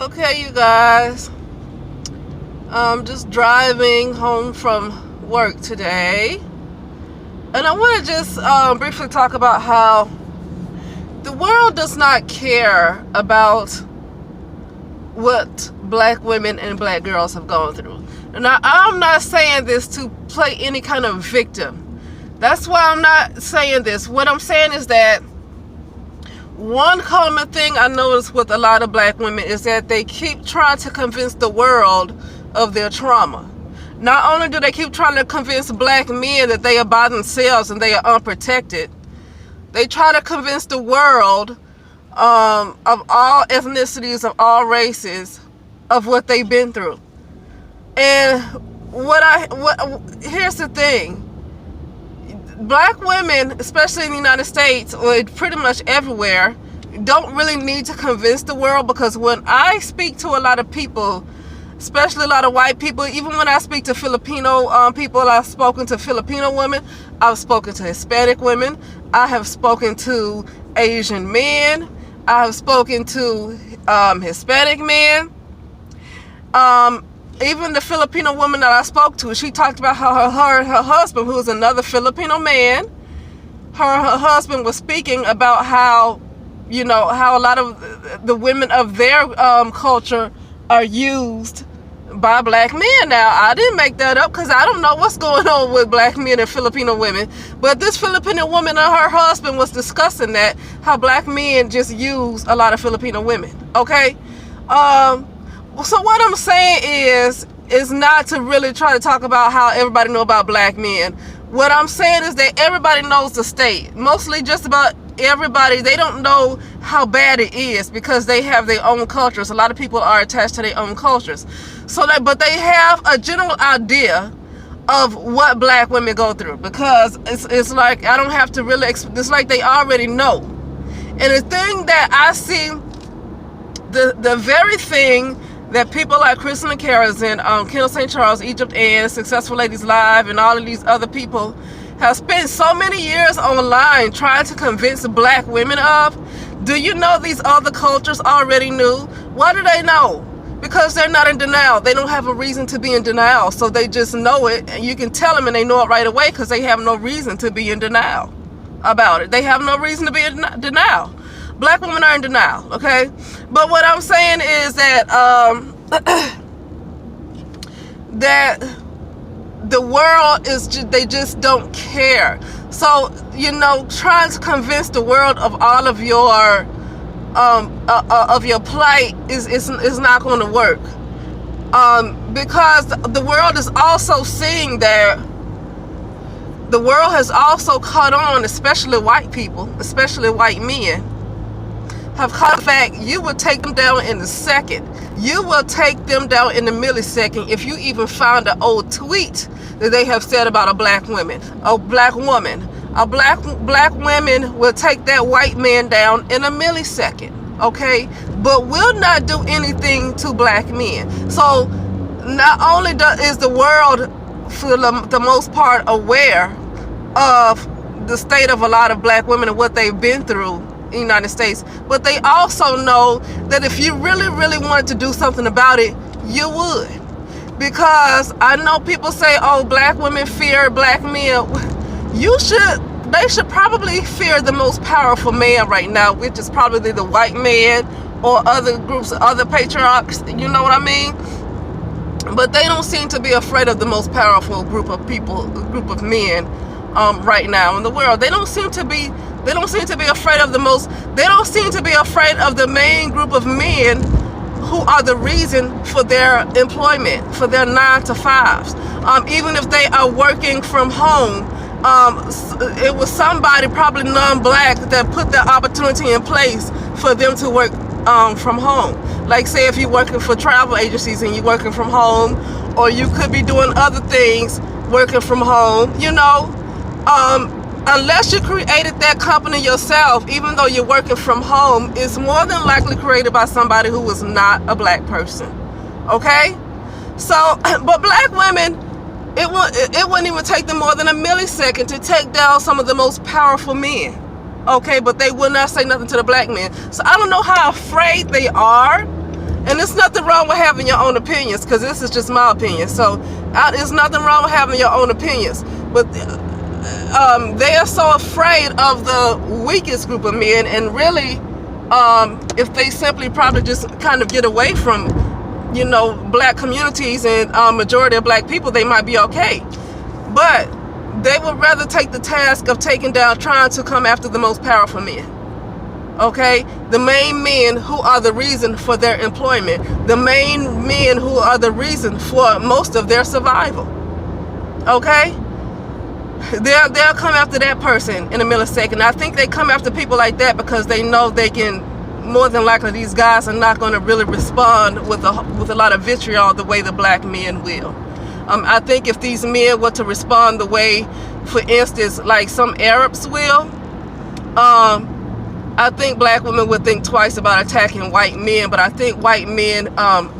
Okay, you guys. I'm just driving home from work today. And I want to just briefly talk about how the world does not care about what black women and black girls have gone through. And I'm not saying this to play any kind of victim. That's why I'm not saying this. What I'm saying is that one common thing I notice with a lot of black women is that they keep trying to convince the world of their trauma. Not only do they keep trying to convince black men that they are by themselves and they are unprotected, they try to convince the world of all ethnicities, of all races, of what they've been through. And here's the thing. Black women, especially in the United States, or pretty much everywhere, don't really need to convince the world, because when I speak to a lot of people, especially a lot of white people, even when I speak to Filipino people, I've spoken to Filipino women, I've spoken to Hispanic women, I have spoken to Asian men, I have spoken to Hispanic men. Even the Filipino woman that I spoke to, she talked about how her and her husband, who is another Filipino man, her husband was speaking about how, how a lot of the women of their culture are used by black men. Now, I didn't make that up, because I don't know what's going on with black men and Filipino women. But this Filipino woman and her husband was discussing that, how black men just use a lot of Filipino women. Okay? So what I'm saying is not to really try to talk about how everybody know about black men. What I'm saying is that everybody knows the state. Mostly just about everybody. They don't know how bad it is because they have their own cultures. A lot of people are attached to their own cultures. But they have a general idea of what black women go through, because it's like, I don't have to really, it's like they already know. And the thing that I see, the very thing that people like Crystal McCarran, Kendall St. Charles, Egypt Ann, Successful Ladies Live, and all of these other people have spent so many years online trying to convince black women of. Do you know these other cultures already knew? Why do they know? Because they're not in denial. They don't have a reason to be in denial. So they just know it, and you can tell them and they know it right away, because they have no reason to be in denial about it. They have no reason to be in denial. Black women are in denial, okay? But what I'm saying is that that the world is they just don't care. So, trying to convince the world of all of your plight is not going to work. Because the world is also seeing that the world has also caught on, especially white people, especially white men, have caught the fact you will take them down in a second. You will take them down in a millisecond if you even found an old tweet that they have said about a black woman. A black woman will take that white man down in a millisecond, okay? But will not do anything to black men. So not only is the world, for the most part, aware of the state of a lot of black women and what they've been through in the United States, but they also know that if you really, really wanted to do something about it, you would. Because I know people say, oh, black women fear black men. They should probably fear the most powerful man right now, which is probably the white man or other groups, other patriarchs, you know what I mean? But they don't seem to be afraid of the most powerful group of people, group of men right now in the world. They don't seem to be afraid of they don't seem to be afraid of the main group of men who are the reason for their employment, for their 9 to 5s. Even if they are working from home, it was somebody, probably non-black, that put that opportunity in place for them to work from home. Like, say if you're working for travel agencies and you're working from home, or you could be doing other things working from home, unless you created that company yourself, even though you're working from home, it's more than likely created by somebody who was not a black person, okay? So, but black women, it wouldn't even take them more than a millisecond to take down some of the most powerful men, okay? But they will not say nothing to the black men. So I don't know how afraid they are And there's nothing wrong with having your own opinions, because this is just my opinion. So there's nothing wrong with having your own opinions. But they are so afraid of the weakest group of men, and really, if they simply probably just kind of get away from, you know, black communities and majority of black people, they might be okay. But they would rather take the task of taking down, trying to come after the most powerful men. Okay, the main men who are the reason for their employment, the main men who are the reason for most of their survival. Okay, they'll come after that person in a millisecond. I think they come after people like that because they know they can, more than likely these guys are not going to really respond with a lot of vitriol the way the black men will. I think if these men were to respond the way, for instance, like some Arabs will, I think black women would think twice about attacking white men. But I think white men,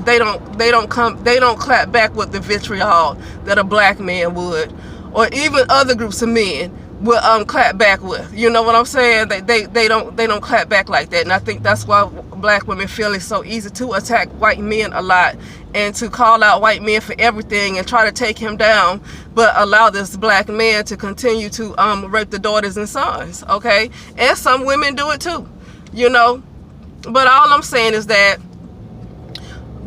they don't clap back with the vitriol that a black man would, or even other groups of men will clap back with. You know what I'm saying? They don't clap back like that. And I think that's why black women feel it's so easy to attack white men a lot, and to call out white men for everything and try to take him down, but allow this black man to continue to rape the daughters and sons. Okay, and some women do it too, you know. But all I'm saying is that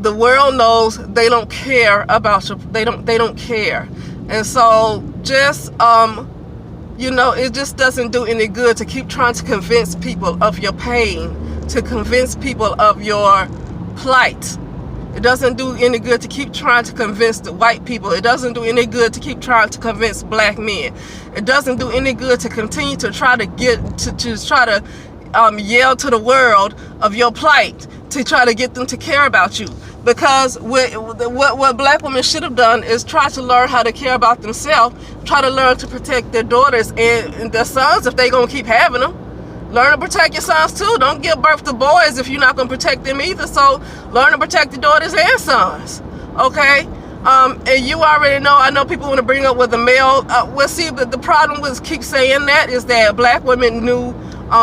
the world knows they don't care about you. They don't care. And so just you know, it just doesn't do any good to keep trying to convince people of your pain, to convince people of your plight. It doesn't do any good to keep trying to convince the white people. It doesn't do any good to keep trying to convince black men. It doesn't do any good to continue to try to yell to the world of your plight, to try to get them to care about you. Because what black women should have done is try to learn how to care about themselves, try to learn to protect their daughters and their sons if they're going to keep having them. Learn to protect your sons too. Don't give birth to boys if you're not going to protect them either. So learn to protect the daughters and sons. Okay? And you already know, I know people want to bring up with the male. Well, see, but the problem with keep saying that is that black women knew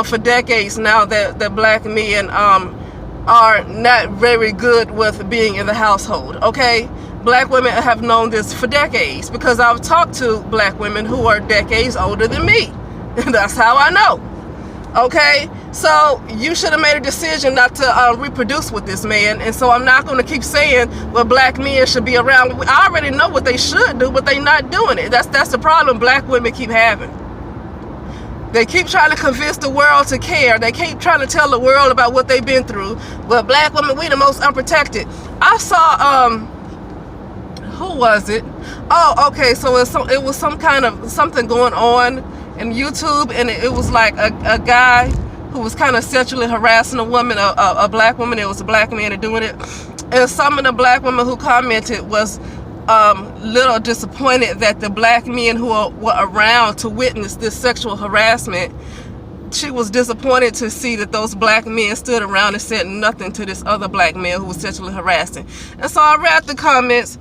for decades now that black men are not very good with being in the household. Okay? Black women have known this for decades, because I've talked to black women who are decades older than me. That's how I know. Okay, so you should have made a decision not to reproduce with this man. And so I'm not going to keep saying, well, black men should be around. I already know what they should do, but they're not doing it. That's the problem black women keep having. They keep trying to convince the world to care. They keep trying to tell the world about what they've been through. Well, black women, we the most unprotected. I saw, who was it? Oh, okay, so it was some kind of something going on in YouTube, and it was like a guy who was kind of sexually harassing a woman, a black woman. It was a black man doing it, and some of the black women who commented was little disappointed that the black men who were around to witness this sexual harassment, she was disappointed to see that those black men stood around and said nothing to this other black man who was sexually harassing. And so I read the comments,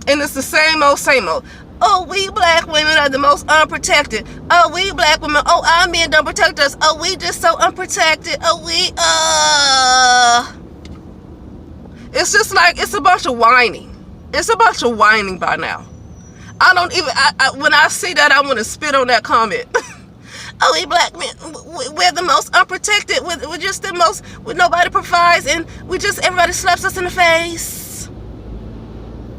and it's the same old. Oh, we black women are the most unprotected. Oh, we black women, oh, our men don't protect us. Oh, we just so unprotected. Oh, we, It's just like, it's a bunch of whining. It's a bunch of whining by now. I don't even, when I see that, I want to spit on that comment. Oh, we black men, we're the most unprotected. We're just the most, nobody provides, and everybody slaps us in the face.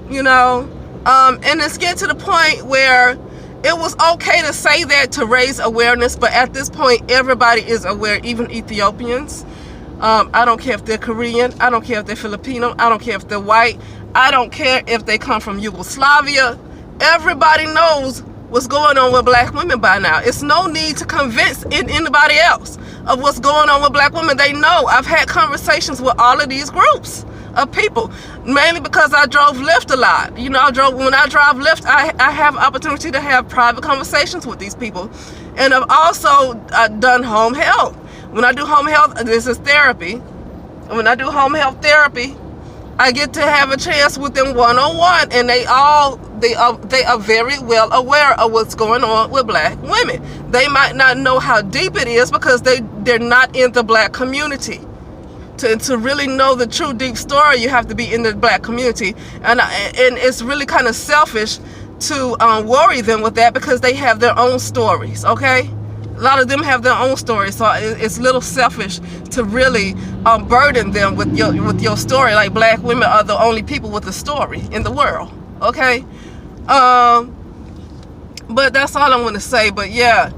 You know? And it's getting to the point where it was okay to say that to raise awareness, but at this point, everybody is aware, even Ethiopians. I don't care if they're Korean. I don't care if they're Filipino. I don't care if they're white. I don't care if they come from Yugoslavia. Everybody knows what's going on with black women by now. It's no need to convince anybody else of what's going on with black women. They know. I've had conversations with all of these groups of people, mainly because I drove Lyft a lot. You know, when I drive Lyft, I have opportunity to have private conversations with these people. And I've also done home health. When I do home health, this is therapy. And when I do home health therapy, I get to have a chance with them one-on-one, and they are very well aware of what's going on with black women. They might not know how deep it is because they're not in the black community To really know the true deep story, you have to be in the black community, and it's really kind of selfish to worry them with that, because they have their own stories. Okay, a lot of them have their own stories, so it's a little selfish to really burden them with your story. Like, black women are the only people with a story in the world. Okay, but that's all I want to say. But yeah,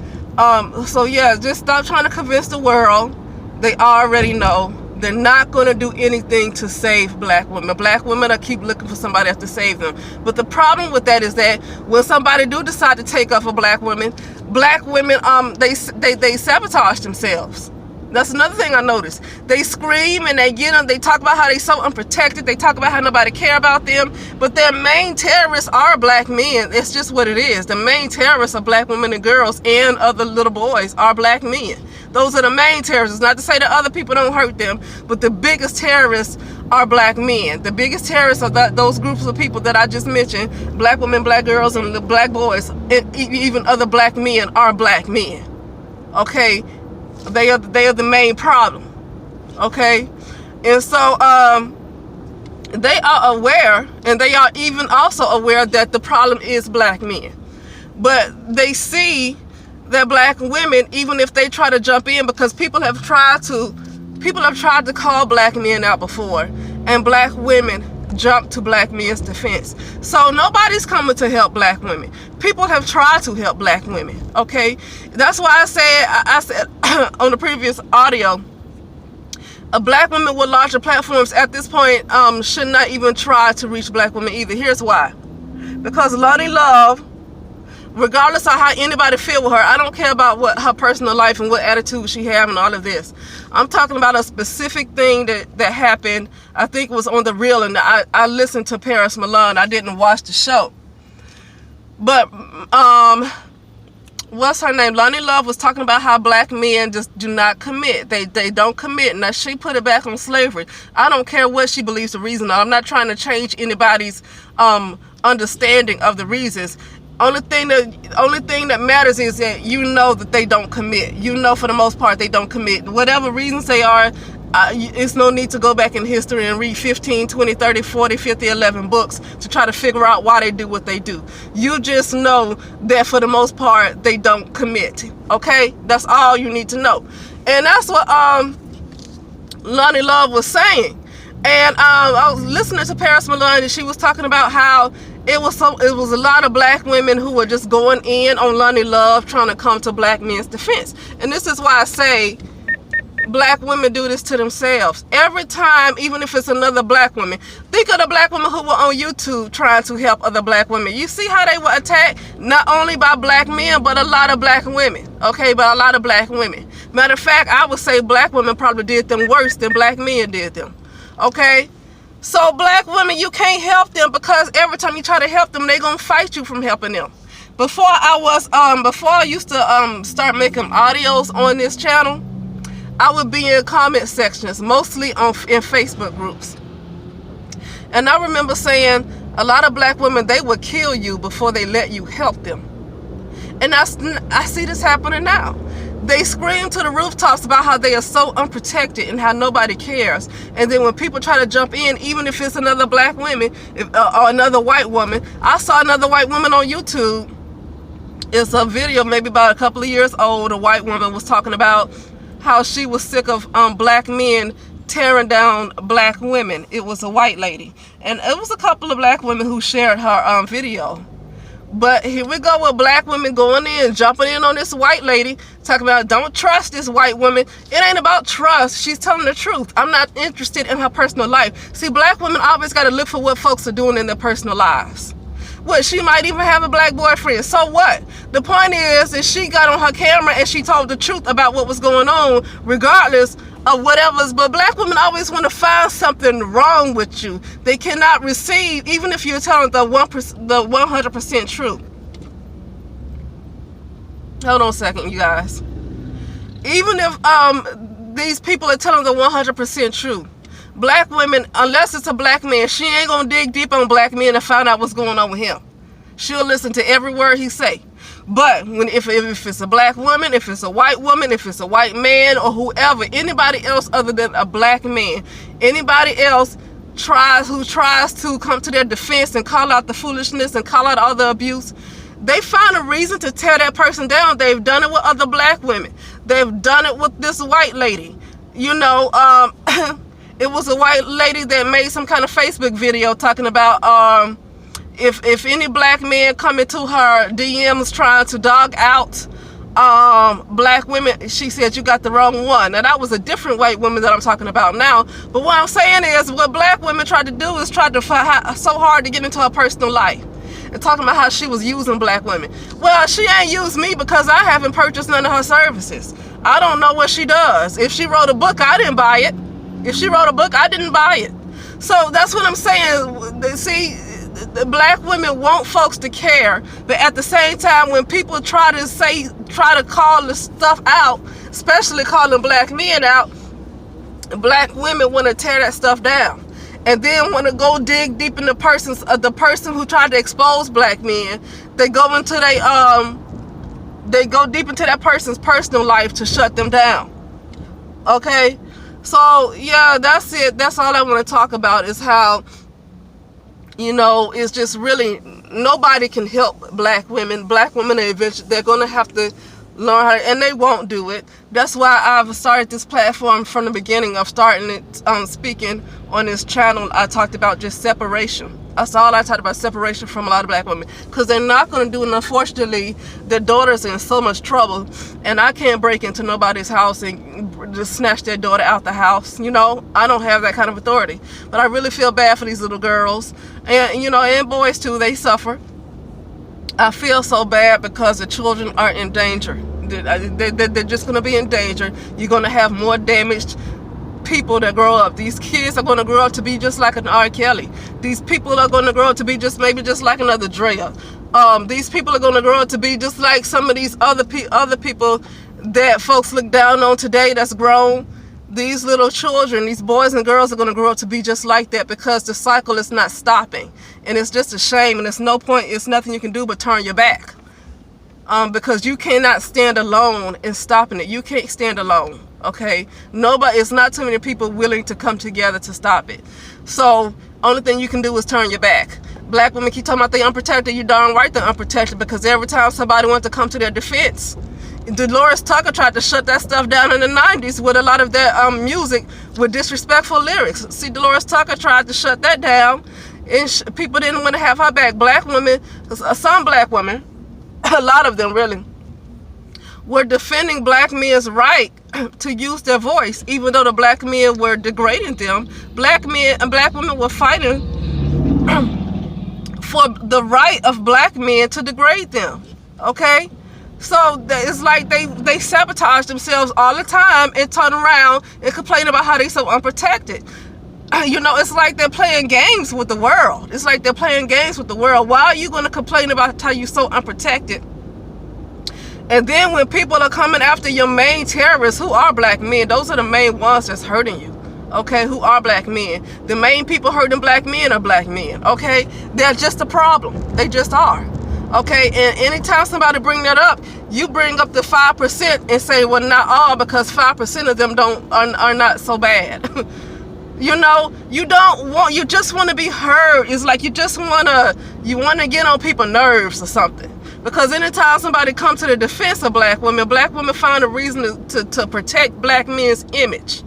so yeah, just stop trying to convince the world. They already know. They're not going to do anything to save black women. Black women will keep looking for somebody else to save them. But the problem with that is that when somebody do decide to take up for black women, they sabotage themselves. That's another thing I noticed. They scream and they get them. They talk about how they so unprotected. They talk about how nobody care about them. But their main terrorists are black men. It's just what it is. The main terrorists are black women and girls, and other little boys are black men. Those are the main terrorists. Not to say that other people don't hurt them, but the biggest terrorists are black men. The biggest terrorists are those groups of people that I just mentioned. Black women, black girls, and the black boys, and even other black men are black men. Okay? They are the main problem. Okay? And so they are aware, and they are even also aware that the problem is black men. But they see that black women, even if they try to jump in, because people have tried to call black men out before, and black women jump to black men's defense. So nobody's coming to help black women. People have tried to help black women. Okay, that's why I said on the previous audio, black women with larger platforms at this point should not even try to reach black women either. Here's why. Because Loni Love, regardless of how anybody feel with her, I don't care about what her personal life and what attitude she have and all of this. I'm talking about a specific thing that happened. I think it was on The Real, and I listened to Paris Milan. I didn't watch the show. But what's her name? Loni Love was talking about how black men just do not commit. They don't commit. Now, she put it back on slavery. I don't care what she believes the reason. I'm not trying to change anybody's understanding of the reasons. Only thing that matters is that you know that they don't commit. You know, for the most part, they don't commit. Whatever reasons they are, it's no need to go back in history and read 15, 20, 30, 40, 50, 11 books to try to figure out why they do what they do. You just know that for the most part, they don't commit. Okay? That's all you need to know. And that's what Loni Love was saying. And I was listening to Paris Milan, and she was talking about how it was a lot of black women who were just going in on Loni Love, trying to come to black men's defense. And this is why I say black women do this to themselves. Every time, even if it's another black woman, think of the black women who were on YouTube trying to help other black women. You see how they were attacked, not only by black men, but a lot of black women. Okay, but a lot of black women. Matter of fact, I would say black women probably did them worse than black men did them. Okay? So black women, you can't help them, because every time you try to help them, they're gonna fight you from helping them. Before I used to start making audios on this channel, I would be in comment sections, mostly in Facebook groups. And I remember saying a lot of black women, they would kill you before they let you help them. And I see this happening now. They scream to the rooftops about how they are so unprotected and how nobody cares. And then when people try to jump in, even if it's another black woman or another white woman, I saw another white woman on YouTube. It's a video maybe about a couple of years old. A white woman was talking about how she was sick of black men tearing down black women. It was a white lady. And it was a couple of black women who shared her video. But here we go with black women going in, jumping in on this white lady, talking about don't trust this white woman. It ain't about trust. She's telling the truth. I'm not interested in her personal life. See, black women always got to look for what folks are doing in their personal lives. What, she might even have a black boyfriend. So what? The point is that she got on her camera and she told the truth about what was going on, regardless of whatever's. But black women always want to find something wrong with you. They cannot receive, even if you're telling the 100% truth. Hold on a second, you guys. Even if these people are telling the 100% truth, black women, unless it's a black man, she ain't gonna dig deep on black men and find out what's going on with him. She'll listen to every word he say. But if it's a black woman, if it's a white woman, if it's a white man, or whoever, anybody else other than a black man, anybody else who tries to come to their defense and call out the foolishness and call out all the abuse, they find a reason to tear that person down. They've done it with other black women. They've done it with this white lady. You know, it was a white lady that made some kind of Facebook video talking about if any black man come into her DMs trying to dog out black women, she said, you got the wrong one. Now that was a different white woman that I'm talking about now. But what I'm saying is, what black women tried to do is try to fight so hard to get into her personal life and talking about how she was using black women. Well, she ain't used me because I haven't purchased none of her services. I don't know what she does. If she wrote a book, I didn't buy it. If she wrote a book, I didn't buy it. So that's what I'm saying. See, the black women want folks to care, but at the same time, when people try to call the stuff out, especially calling black men out, black women want to tear that stuff down, and then want to go dig deep in the person who tried to expose black men. They go deep into that person's personal life to shut them down. Okay, so yeah, that's it. That's all I want to talk about, is how, you know, it's just really, nobody can help black women. Black women, they're going to have to learn how, and they won't do it. That's why I've started this platform from the beginning of starting it, speaking on this channel. I talked about just separation. That's all I talked about, separation from a lot of black women, because they're not going to do it. And unfortunately, their daughters are in so much trouble, and I can't break into nobody's house and just snatch their daughter out the house. You know, I don't have that kind of authority, but I really feel bad for these little girls, and you know, and boys too. They suffer. I feel so bad because the children are in danger. They're just going to be in danger. You're going to have more damaged people that grow up. These kids are going to grow up to be just like an R. Kelly. These people are going to grow up to be maybe just like another Drea. These people are going to grow up to be just like some of these other people that folks look down on today that's grown. These little children, these boys and girls, are going to grow up to be just like that, because the cycle is not stopping. And it's just a shame, and there's no point, it's nothing you can do but turn your back. Because you cannot stand alone in stopping it. You can't stand alone. Okay, nobody, it's not too many people willing to come together to stop it. So only thing you can do is turn your back. Black women keep talking about they unprotected. You darn right they're unprotected, because every time somebody wants to come to their defense, Dolores Tucker tried to shut that stuff down in the 90s with a lot of their music with disrespectful lyrics. See, Dolores Tucker tried to shut that down, and people didn't want to have her back. Black women, some black women, a lot of them really, were defending black men's right to use their voice, even though the black men were degrading them. Black men and black women were fighting for the right of black men to degrade them. Okay, so it's like they sabotage themselves all the time and turn around and complain about how they so unprotected. You know, it's like they're playing games with the world. It's like they're playing games with the world. Why are you going to complain about how you're so unprotected? And then when people are coming after your main terrorists, who are black men, those are the main ones that's hurting you. Okay, who are black men? The main people hurting black men are black men. Okay, they're just a problem. They just are. Okay, and anytime somebody bring that up, you bring up the 5% and say, well, not all, because 5% of them are not so bad. You know, you just want to be heard. It's like you want to get on people's nerves or something. Because anytime somebody comes to the defense of black women find a reason to protect black men's image.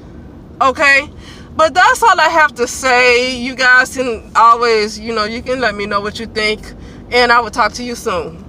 Okay? But that's all I have to say. You guys can always, you know, you can let me know what you think. And I will talk to you soon.